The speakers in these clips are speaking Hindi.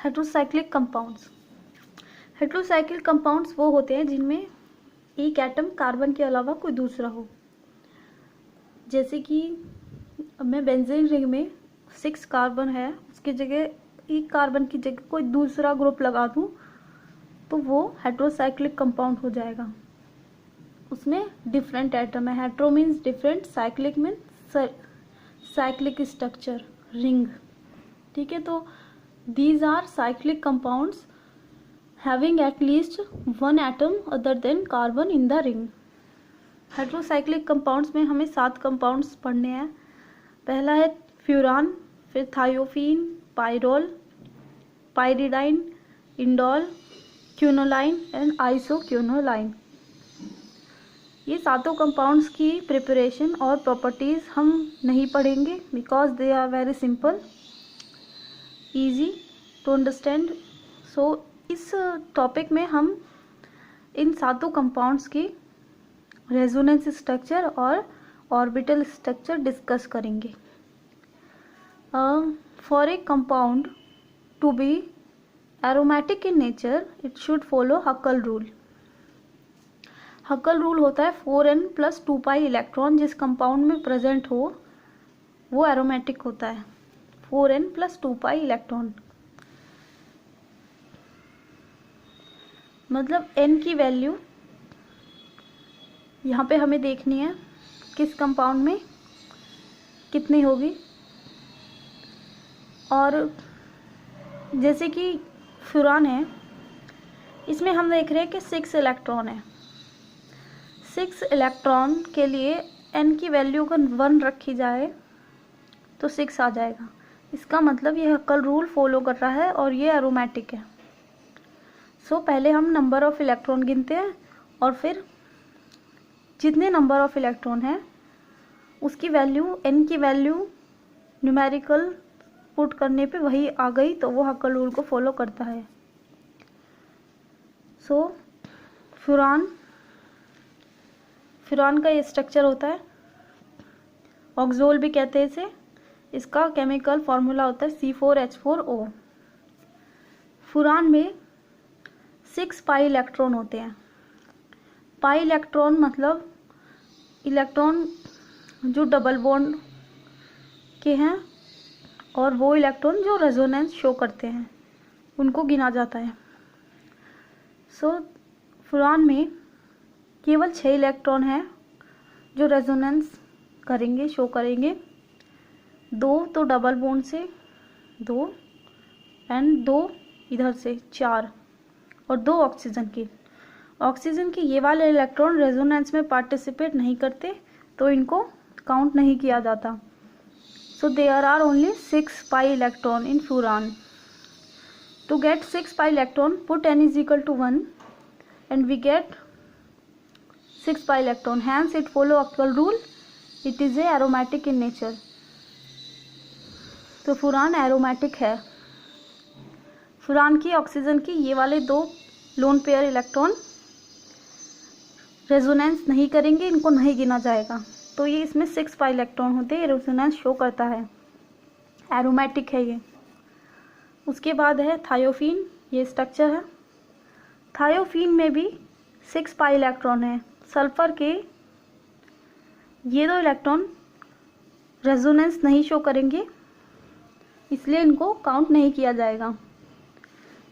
Heterocyclic compounds. हेट्रोसाइक्लिक कंपाउंड्स वो होते हैं जिनमें एक एटम कार्बन के अलावा कोई दूसरा हो। जैसे कि मैं बेंजीन रिंग में 6 कार्बन है, उसकी जगह एक कार्बन की जगह कोई दूसरा ग्रुप लगा दूं तो वो हेट्रोसाइक्लिक कंपाउंड हो जाएगा। उसमें डिफरेंट एटम है। Hetero means different, cyclic means cyclic structure, ring. ठीक है, तो these are cyclic compounds having at least one atom other than carbon in the ring. Heterocyclic compounds में हमें 7 कंपाउंड्स पढ़ने हैं। पहला है फ्यूरान, फिर थायोफीन, पायरोल, पाइरिडाइन, इंडोल, क्यूनोलाइन एंड आइसोक्यूनोलाइन। ये सातों कंपाउंड्स की प्रिपरेशन और प्रॉपर्टीज हम नहीं पढ़ेंगे because they are very simple, easy to understand. So इस टॉपिक में हम इन सातों कंपाउंड्स की रेजोनेंस स्ट्रक्चर और ऑर्बिटल स्ट्रक्चर डिस्कस करेंगे। For a compound to be aromatic in nature it should follow Huckel rule. Huckel rule होता है 4n + 2 पाई इलेक्ट्रॉन जिस कंपाउंड में प्रेजेंट हो वो एरोमेटिक होता है। 4n + 2 पाई इलेक्ट्रॉन मतलब n की वैल्यू यहाँ पे हमें देखनी है किस कंपाउंड में कितनी होगी। और जैसे कि फ्यूरान है, इसमें हम देख रहे हैं कि 6 इलेक्ट्रॉन है। 6 इलेक्ट्रॉन के लिए n की वैल्यू अगर 1 रखी जाए तो 6 आ जाएगा। इसका मतलब ये हकल रूल फॉलो कर रहा है और ये एरोमेटिक है। सो पहले हम नंबर ऑफ इलेक्ट्रॉन गिनते हैं और फिर जितने नंबर ऑफ इलेक्ट्रॉन है उसकी वैल्यू, n की वैल्यू न्यूमेरिकल पुट करने पे वही आ गई तो वो हकल रूल को फॉलो करता है। सो फ्यूरान का ये स्ट्रक्चर होता है, ऑक्सोल भी कहते हैं इसे। इसका केमिकल फॉर्मूला होता है C4H4O। फ्यूरान में 6 पाई इलेक्ट्रॉन होते हैं। पाई इलेक्ट्रॉन मतलब इलेक्ट्रॉन जो डबल बॉन्ड के हैं और वो इलेक्ट्रॉन जो रेजोनेंस शो करते हैं उनको गिना जाता है। सो फ्यूरान में केवल 6 इलेक्ट्रॉन हैं जो रेजोनेंस करेंगे, शो करेंगे। 2 तो डबल बॉन्ड से 2 एंड 2 इधर से 4 और 2 ऑक्सीजन की। ऑक्सीजन के ये वाले इलेक्ट्रॉन रेजोनेंस में पार्टिसिपेट नहीं करते तो इनको काउंट नहीं किया जाता। So there are only 6 pi electron in furan. To get 6 pi electron put n = 1 and we get 6 pi electron, hence it follow Heckel rule, it is a aromatic in nature। तो फ्यूरान एरोमेटिक है। फ्यूरान की ऑक्सीजन की ये वाले 2 लोन पेयर इलेक्ट्रॉन रेजोनेंस नहीं करेंगे, इनको नहीं गिना जाएगा। तो ये इसमें 6 पाई इलेक्ट्रॉन होते हैं, रेजोनेंस शो करता है, एरोमेटिक है ये। उसके बाद है थायोफीन, ये स्ट्रक्चर है। थायोफीन में भी 6 पाई इलेक्ट्रॉन है। सल्फर के ये 2 इलेक्ट्रॉन रेजोनेंस नहीं शो करेंगे इसलिए इनको काउंट नहीं किया जाएगा।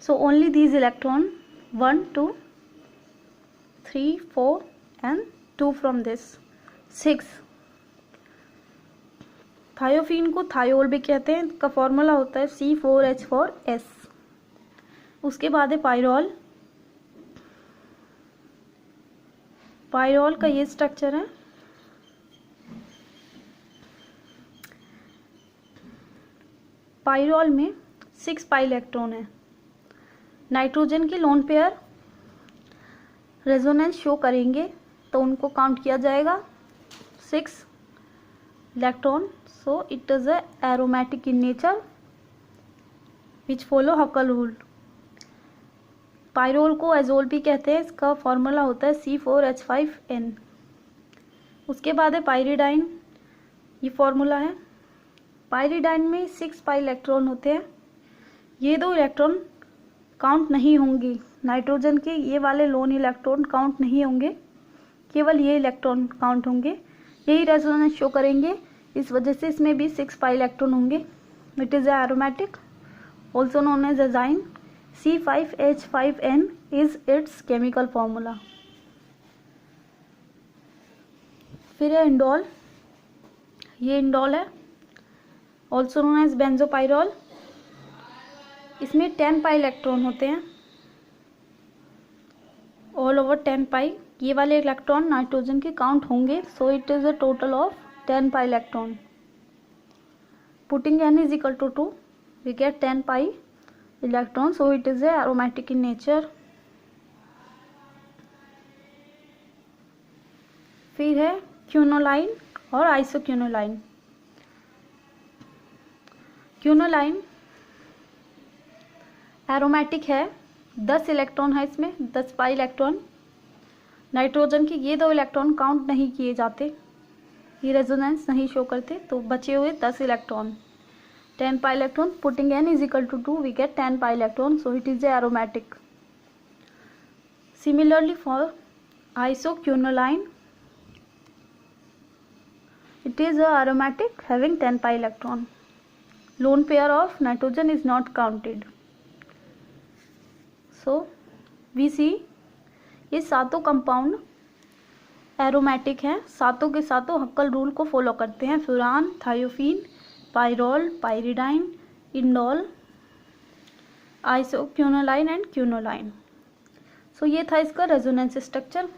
So only these electron 1 2 3 4 and 2 from this 6। Thiophene को थायोल भी कहते हैं, इसका फॉर्मूला होता है C4H4S। उसके बाद है पायरोल। पायरोल का ये स्ट्रक्चर है। पायरोल में 6 पाई इलेक्ट्रॉन है। नाइट्रोजन के लोन पेयर रेजोनेंस शो करेंगे तो उनको काउंट किया जाएगा 6 electron. So it is a aromatic in nature which follow Huckel rule. Pyrrole को एजोल भी कहते हैं, इसका फॉर्मूला होता है C4H5N। उसके बाद है पाइरिडाइन, ये फॉर्मूला है। पाइरिडाइन में 6 पाई इलेक्ट्रॉन होते हैं। ये दो इलेक्ट्रॉन काउंट नहीं होंगे, नाइट्रोजन के ये वाले लोन इलेक्ट्रॉन काउंट नहीं होंगे, केवल ये इलेक्ट्रॉन काउंट होंगे, यही रेजोनेंस शो करेंगे। इस वजह से इसमें भी 6 पाई इलेक्ट्रॉन होंगे। It is aromatic also known as azine. C5H5N is its chemical formula. फिर है इंडोल, ये इंडोल है ऑल्सो नोन एज बेंजोपाइरोल। इसमें 10 पाई इलेक्ट्रॉन होते हैं, ऑल ओवर 10 पाई। ये वाले इलेक्ट्रॉन नाइट्रोजन के काउंट होंगे, so it is a total of 10 pi electron. Putting n is equal to 2, we get 10 pi electron, so it is aromatic in nature. फिर है क्यूनोलाइन और आइसोक्यूनोलाइन। क्यूनोलाइन एरोमेटिक है, 10 इलेक्ट्रॉन है इसमें, 10 पाई इलेक्ट्रॉन। नाइट्रोजन के ये दो इलेक्ट्रॉन काउंट नहीं किए जाते, ये रेजोनेंस नहीं शो करते, तो बचे हुए 10 electron, 10 pi electron. Putting n is equal to 2, we get 10 pi electron, so it is aromatic. Similarly for isoquinoline, it is a aromatic having 10 pi electron. Lone pair of nitrogen is not counted. So we see ये सातों कंपाउंड एरोमेटिक हैं, सातों के सातों हक्कल रूल को फॉलो करते हैं। Furan, thiophene, pyrrole, pyridine, indole, isoquinoline and quinoline. So ये था इसका रेजोनेंस स्ट्रक्चर।